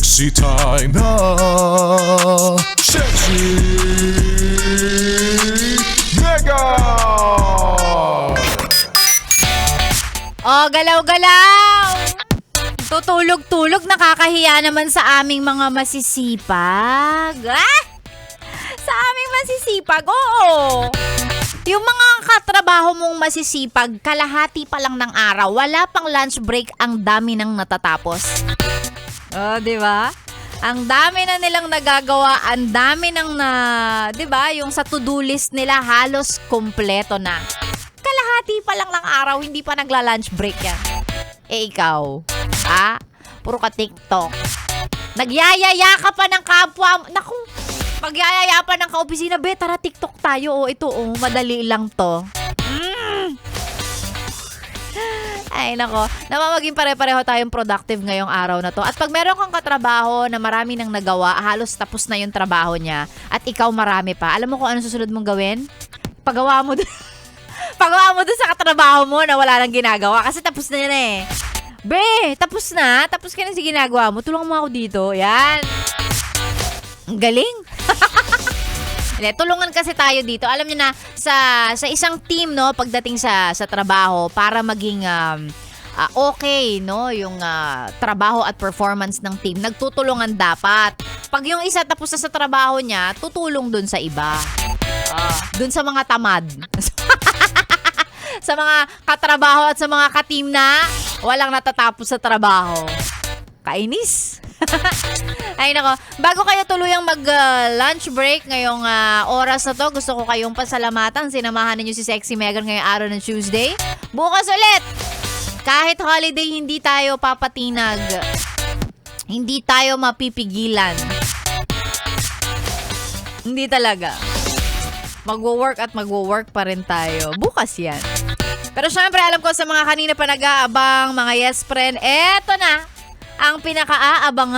Sexy time na. Sexy Mega. Oh, galaw-galaw! Tutulog-tulog, nakakahiya naman sa aming mga masisipag. Ah! Sa aming masisipag, oo. Yung mga katrabaho mong masisipag, kalahati pa lang ng araw, wala pang lunch break, ang dami nang natatapos. Oh, di ba? Ang dami na nilang nagagawa, ang dami nang di ba? Yung sa to-do list nila halos kompleto na. Kalahati pa lang ng araw, hindi pa nagla-lunch break yan. Eh ikaw, puro ka TikTok. Nagyayaya ka pa ng kapwa. Naku, magyayaya pa ng kaopisina. Be, tara TikTok tayo. Oh, ito, madali lang to. Ay, nako. Namamaging pare-pareho tayong productive ngayong araw na to. At pag meron kang katrabaho na marami nang nagawa, halos tapos na yung trabaho niya, at ikaw marami pa, alam mo kung ano susunod mong gawin? Pagawa mo dun sa katrabaho mo na wala nang ginagawa kasi tapos na yan eh. Be, tapos na. Tapos ka na sa ginagawa mo. Tulungan mo ako dito. Yan. Ang galing. Tulungan kasi tayo dito. Alam niyo na, sa isang team, no, pagdating sa trabaho, para maging okay, no, yung trabaho at performance ng team, nagtutulungan dapat. Pag yung isa tapos na sa trabaho niya, tutulong dun sa iba. Dun sa mga tamad. Sa mga katrabaho at sa mga ka-team na walang natatapos sa trabaho. Kainis. Ay nako, bago kayo tuluyang mag-lunch break ngayong oras na to, gusto ko kayong pasalamatan. Sinamahan ninyo si Sexy Megan ngayong araw ng Tuesday. Bukas ulit. Kahit holiday, hindi tayo papatinag. Hindi tayo mapipigilan. Hindi talaga. Magwo-work at magwo-work pa rin tayo. Bukas yan. Pero syempre, alam ko sa mga kanina pa nag-aabang, mga yes friend, eto na ang pinaka-aabang